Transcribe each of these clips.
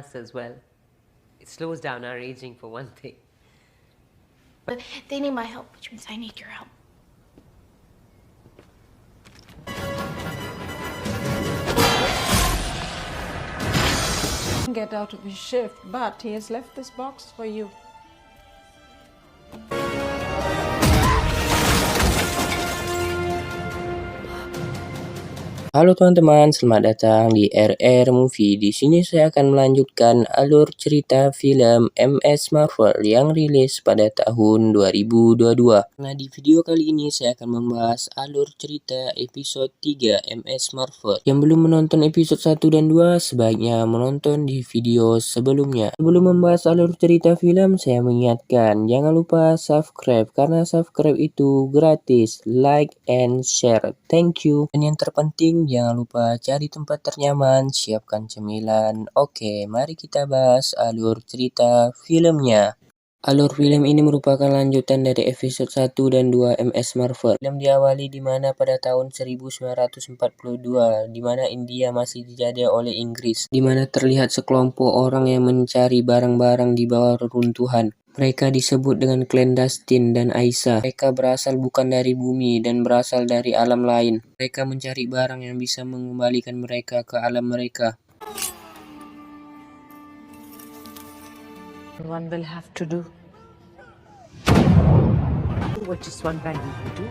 us as well. It slows down our aging for one thing. But they need my help, which means I need your help. Get out of his shift, but he has left this box for you. Halo teman-teman, selamat datang di RR Movie. Di sini saya akan melanjutkan alur cerita film MS Marvel yang rilis pada tahun 2022. Nah, di video kali ini saya akan membahas alur cerita episode 3 MS Marvel. Yang belum menonton episode 1 dan 2 sebaiknya menonton di video sebelumnya. Sebelum membahas alur cerita film, saya mengingatkan jangan lupa subscribe karena subscribe itu gratis, like and share. Thank you. Dan yang terpenting jangan lupa cari tempat ternyaman, siapkan cemilan. Oke, mari kita bahas alur cerita filmnya. Alur film ini merupakan lanjutan dari episode 1 dan 2 MS Marvel. Film diawali di mana pada tahun 1942, di mana India masih dijajah oleh Inggris, di mana terlihat sekelompok orang yang mencari barang-barang di bawah reruntuhan. Mereka disebut dengan clandestine dan Aisyah. Mereka berasal bukan dari bumi dan berasal dari alam lain. Mereka mencari barang yang bisa mengembalikan mereka ke alam mereka. One will have to do. What just one guy need to do?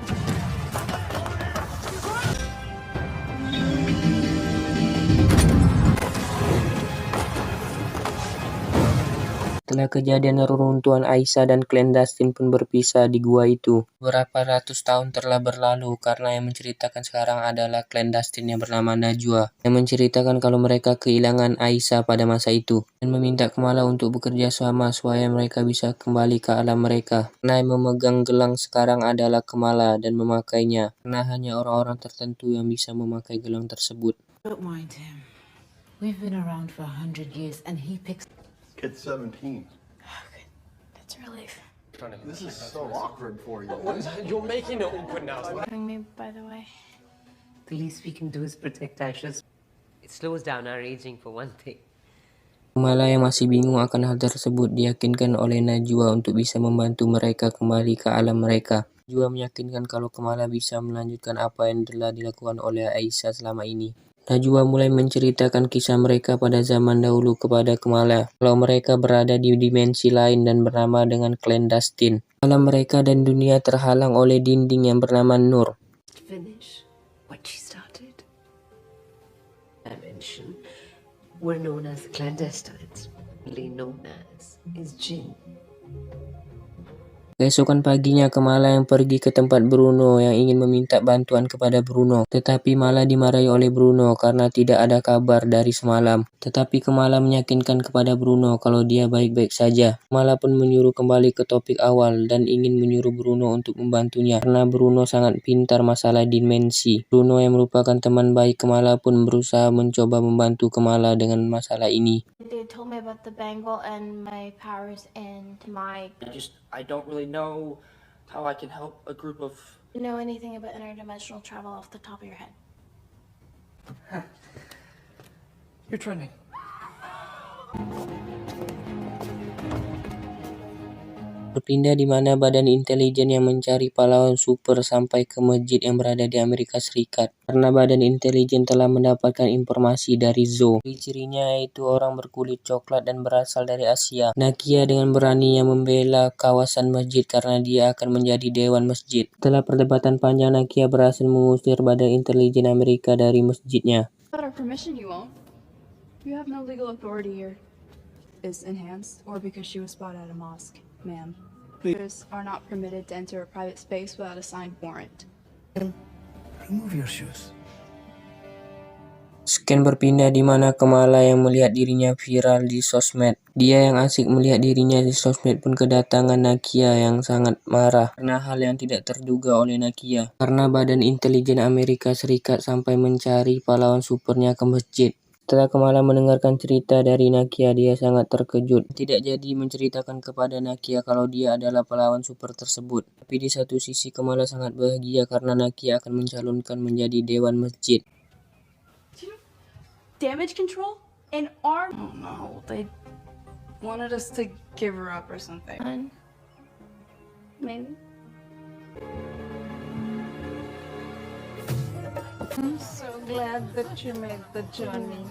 Setelah kejadian reruntuhan, Aisyah dan clandestine pun berpisah di gua itu. Berapa ratus tahun telah berlalu karena yang menceritakan sekarang adalah clandestine yang bernama Najwa, yang menceritakan kalau mereka kehilangan Aisyah pada masa itu dan meminta Kamala untuk bekerja sama supaya mereka bisa kembali ke alam mereka. Karena yang memegang gelang sekarang adalah Kamala dan memakainya, karena hanya orang-orang tertentu yang bisa memakai gelang tersebut. Don't mind him. We've been around for 100 years and he picks... Kid's 17. Okay, that's a relief. This is so awkward for you. You're making it awkward now. Having me, by the way. The least we can do is protect Ashes. It slows down our aging for one thing. Kamala yang masih bingung akan hal tersebut diyakinkan oleh Najwa untuk bisa membantu mereka kembali ke alam mereka. Najwa meyakinkan kalau Kamala bisa melanjutkan apa yang telah dilakukan oleh Aisyah selama ini. Najwa mulai menceritakan kisah mereka pada zaman dahulu kepada Kamala, kalau mereka berada di dimensi lain dan bernama dengan clandestine. Alam mereka dan dunia terhalang oleh dinding yang bernama Nur. Finish what she started. Dimension. We're known as clandestines. Really known as is jinn. Keesokan paginya, Kamala yang pergi ke tempat Bruno yang ingin meminta bantuan kepada Bruno. Tetapi malah dimarahi oleh Bruno karena tidak ada kabar dari semalam. Tetapi Kamala meyakinkan kepada Bruno kalau dia baik-baik saja. Kamala pun menyuruh kembali ke topik awal dan ingin menyuruh Bruno untuk membantunya karena Bruno sangat pintar masalah dimensi. Bruno yang merupakan teman baik Kamala pun berusaha mencoba membantu Kamala dengan masalah ini. They told me about the bangle and my powers and my... I don't really know how I can help a group of... know anything about interdimensional travel off the top of your head. You're trending. Berpindah di mana badan intelijen yang mencari pahlawan super sampai ke masjid yang berada di Amerika Serikat. Karena badan intelijen telah mendapatkan informasi dari Zo. Ciri-cirinya yaitu orang berkulit coklat dan berasal dari Asia. Nakia dengan beraninya membela kawasan masjid karena dia akan menjadi dewan masjid. Setelah perdebatan panjang, Nakia berhasil mengusir badan intelijen Amerika dari masjidnya. Without our permission, you won't. You have no legal authority here. Is enhanced, or because she was spotted at a mosque, ma'am. Visitors are not permitted to enter a private space without a signed warrant. Remove your shoes. Scan berpindah di mana Kamala yang melihat dirinya viral di sosmed. Dia yang asik melihat dirinya di sosmed pun kedatangan Nakia yang sangat marah karena hal yang tidak terduga oleh Nakia. Karena badan intelijen Amerika Serikat sampai mencari pahlawan supernya ke masjid. Setelah Kamala mendengarkan cerita dari Nakia, dia sangat terkejut. Tidak jadi menceritakan kepada Nakia kalau dia adalah pahlawan super tersebut. Tapi di satu sisi Kamala sangat bahagia karena Nakia akan mencalonkan menjadi dewan masjid. Damage control? An arm? Oh no, they wanted us to give her up or something. Maybe. I'm so glad that you made the journey.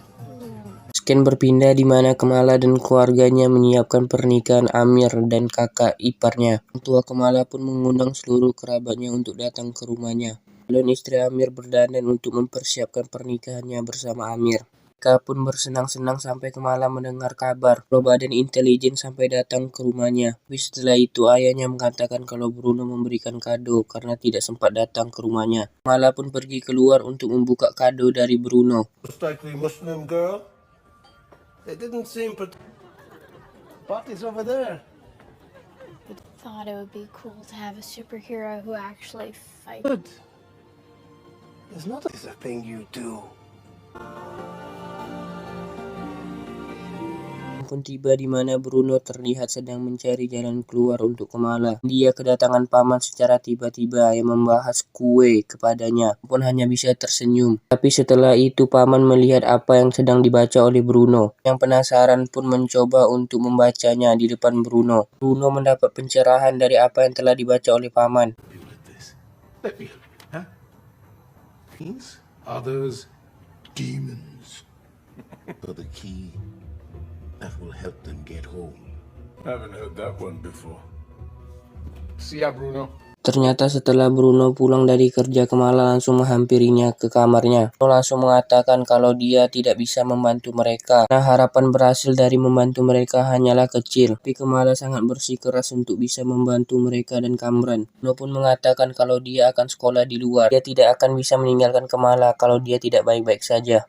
Scan berpindah di mana Kamala dan keluarganya menyiapkan pernikahan Amir dan kakak iparnya. Orang tua Kamala pun mengundang seluruh kerabatnya untuk datang ke rumahnya. Dan istri Amir berdandan untuk mempersiapkan pernikahannya bersama Amir. Mereka pun bersenang-senang sampai Kamala mendengar kabar kalau badan intelijen sampai datang ke rumahnya. Tapi setelah itu ayahnya mengatakan kalau Bruno memberikan kado karena tidak sempat datang ke rumahnya. Kamala pun pergi keluar untuk membuka kado dari Bruno. Most likely Muslim girl. They didn't seem party's over there. Thought it would be cool to have a superhero who actually fights. Good. There's not a thing you do. Pun tiba di mana Bruno terlihat sedang mencari jalan keluar untuk Kamala. Dia kedatangan paman secara tiba-tiba yang membahas kue kepadanya, pun hanya bisa tersenyum. Tapi setelah itu paman melihat apa yang sedang dibaca oleh Bruno. Yang penasaran pun mencoba untuk membacanya di depan Bruno. Bruno mendapat pencerahan dari apa yang telah dibaca oleh paman. Let me, huh? These are those demons. For the key that will help them get home. Haven't heard that one before. See ya, Bruno. Ternyata setelah Bruno pulang dari kerja, Kamala langsung menghampirinya ke kamarnya. Bruno langsung mengatakan kalau dia tidak bisa membantu mereka. Nah, harapan berhasil dari membantu mereka hanyalah kecil. Tapi Kamala sangat bersikeras untuk bisa membantu mereka dan Cameron. Bruno pun mengatakan kalau dia akan sekolah di luar. Dia tidak akan bisa meninggalkan Kamala kalau dia tidak baik-baik saja.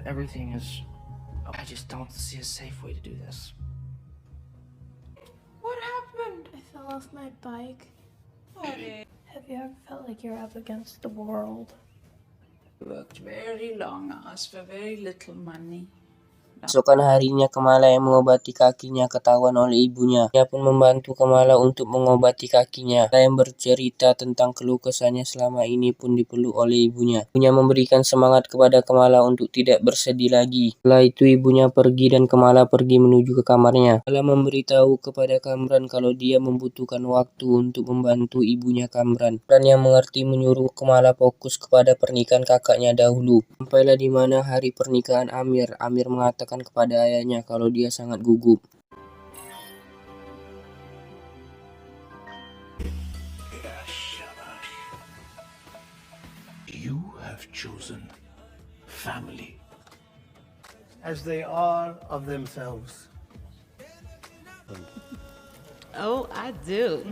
Everything is... I just don't see a safe way to do this. What happened? I fell off my bike. Have you ever felt like you're up against the world? Worked very long hours for very little money. Keesokan harinya Kamala yang mengobati kakinya ketahuan oleh ibunya. Dia pun membantu Kamala untuk mengobati kakinya. Dia yang bercerita tentang keluh kesahnya selama ini pun dipeluk oleh ibunya. Ibunya memberikan semangat kepada Kamala untuk tidak bersedih lagi. Setelah itu ibunya pergi dan Kamala pergi menuju ke kamarnya. Kamala memberitahu kepada Cameron kalau dia membutuhkan waktu untuk membantu ibunya Cameron. Dan yang mengerti menyuruh Kamala fokus kepada pernikahan kakaknya dahulu. Sampailah di mana hari pernikahan Amir. Amir mengatakan kepada ayahnya kalau dia sangat gugup. You have chosen family. As they are of themselves. Oh, I do.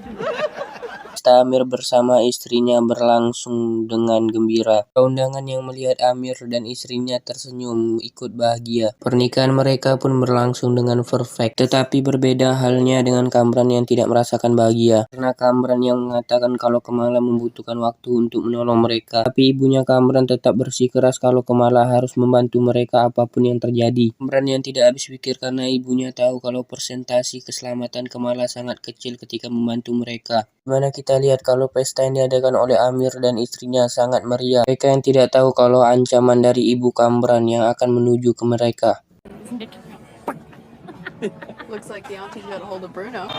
Pesta Amir bersama istrinya berlangsung dengan gembira. Undangan yang melihat Amir dan istrinya tersenyum ikut bahagia. Pernikahan mereka pun berlangsung dengan perfect. Tetapi berbeda halnya dengan Cameron yang tidak merasakan bahagia. Karena Cameron yang mengatakan kalau Kamala membutuhkan waktu untuk menolong mereka. Tapi ibunya Cameron tetap bersikeras kalau Kamala harus membantu mereka apapun yang terjadi. Cameron yang tidak habis pikir karena ibunya tahu kalau persentase keselamatan Kamala sangat kecil ketika membantu mereka. Dimana kita lihat kalau pesta yang diadakan oleh Amir dan istrinya sangat meriah. Mereka yang tidak tahu kalau ancaman dari ibu Cameron yang akan menuju ke mereka. Looks like the auntie got a hold of Bruno.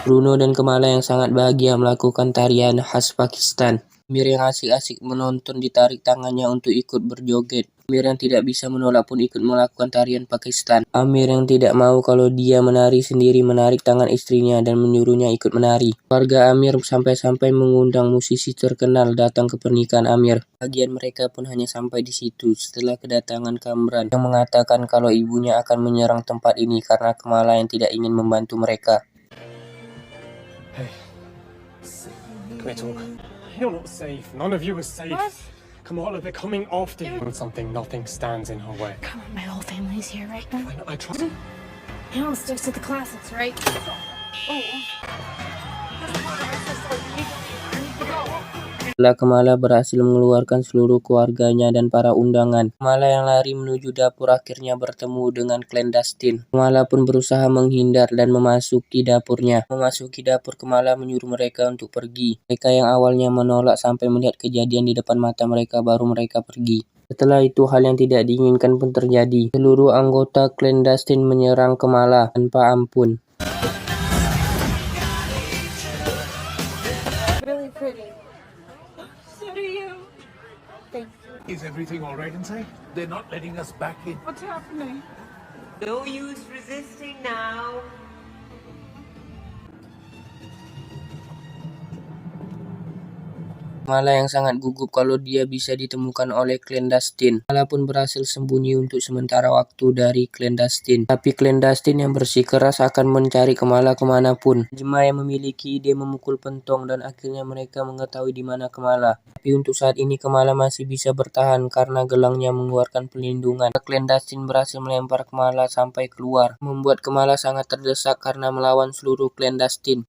Bruno dan Kamala yang sangat bahagia melakukan tarian khas Pakistan. Amir yang asik-asik menonton ditarik tangannya untuk ikut berjoget. Amir yang tidak bisa menolak pun ikut melakukan tarian Pakistan. Amir yang tidak mau kalau dia menari sendiri menarik tangan istrinya dan menyuruhnya ikut menari. Keluarga Amir sampai-sampai mengundang musisi terkenal datang ke pernikahan Amir. Bagian mereka pun hanya sampai di situ setelah kedatangan Cameron yang mengatakan kalau ibunya akan menyerang tempat ini karena Kamala yang tidak ingin membantu mereka. Hey, can we talk? You're not safe. None of you are safe. What? Kamala, they're coming after you. Something, nothing stands in her way. Come on, my whole family's here right now. I try. He all sticks to the classics, right? Oh. Setelah Kamala berhasil mengeluarkan seluruh keluarganya dan para undangan, Kamala yang lari menuju dapur akhirnya bertemu dengan clandestine. Kamala pun berusaha menghindar dan memasuki dapurnya. Memasuki dapur, Kamala menyuruh mereka untuk pergi. Mereka yang awalnya menolak sampai melihat kejadian di depan mata mereka baru mereka pergi. Setelah itu, hal yang tidak diinginkan pun terjadi. Seluruh anggota clandestine menyerang Kamala tanpa ampun. Really pretty. So do you. Thank you. Is everything all right inside? They're not letting us back in. What's happening? No use resisting now. Kamala yang sangat gugup kalau dia bisa ditemukan oleh clandestine. Kamala pun berhasil sembunyi untuk sementara waktu dari clandestine. Tapi clandestine yang bersikeras akan mencari Kamala kemanapun. Jemaah yang memiliki ide memukul pentong dan akhirnya mereka mengetahui di mana Kamala. Tapi untuk saat ini Kamala masih bisa bertahan karena gelangnya mengeluarkan pelindungan. Clandestine berhasil melempar Kamala sampai keluar, membuat Kamala sangat terdesak karena melawan seluruh clandestine.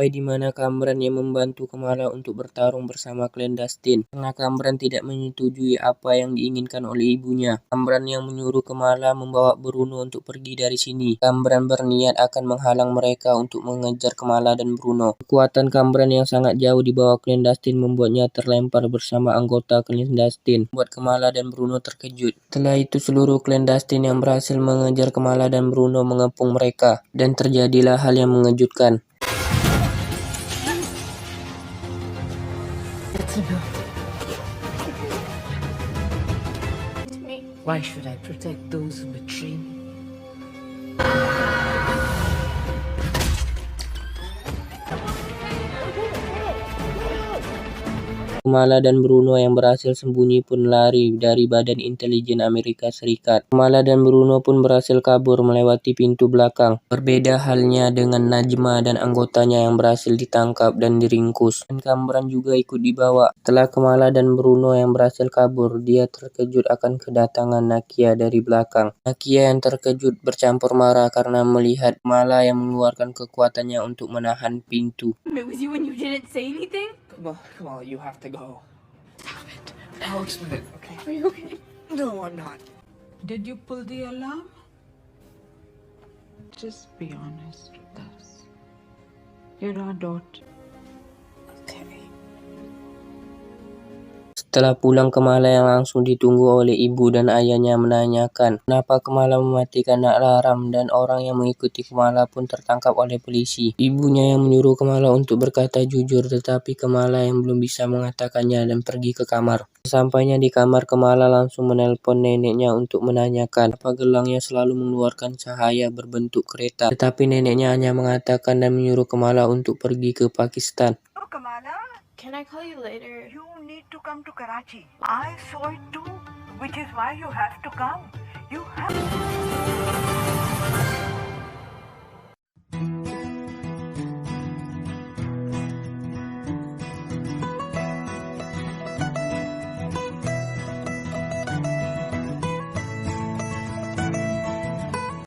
Sampai di mana Cameron yang membantu Kamala untuk bertarung bersama clandestine. Karena Cameron tidak menyetujui apa yang diinginkan oleh ibunya, Cameron yang menyuruh Kamala membawa Bruno untuk pergi dari sini. Cameron berniat akan menghalang mereka untuk mengejar Kamala dan Bruno. Kekuatan Cameron yang sangat jauh di bawah clandestine membuatnya terlempar bersama anggota clandestine, membuat Kamala dan Bruno terkejut. Setelah itu seluruh clandestine yang berhasil mengejar Kamala dan Bruno mengepung mereka, dan terjadilah hal yang mengejutkan. Why should I protect those who betray me? Kamala dan Bruno yang berhasil sembunyi pun lari dari Badan Intelijen Amerika Serikat. Kamala dan Bruno pun berhasil kabur melewati pintu belakang. Berbeda halnya dengan Najma dan anggotanya yang berhasil ditangkap dan diringkus. Dan Cameron juga ikut dibawa. Setelah Kamala dan Bruno yang berhasil kabur, dia terkejut akan kedatangan Nakia dari belakang. Nakia yang terkejut bercampur marah karena melihat Kamala yang mengeluarkan kekuatannya untuk menahan pintu. It was you and you didn't say anything? Come on, you have to go. Stop it. I'll explain it, okay? Are you okay? No, I'm not. Did you pull the alarm? Just be honest with us. You're our daughter. Okay. Setelah pulang, Kamala yang langsung ditunggu oleh ibu dan ayahnya menanyakan kenapa Kamala mematikan alarm, dan orang yang mengikuti Kamala pun tertangkap oleh polisi. Ibunya yang menyuruh Kamala untuk berkata jujur, tetapi Kamala yang belum bisa mengatakannya dan pergi ke kamar. Sampainya di kamar, Kamala langsung menelpon neneknya untuk menanyakan apa gelangnya selalu mengeluarkan cahaya berbentuk kereta. Tetapi neneknya hanya mengatakan dan menyuruh Kamala untuk pergi ke Pakistan. Oh, Kamala, Can I call you later? you need to come to Karachi. I saw it too, which is why you have to come. You have.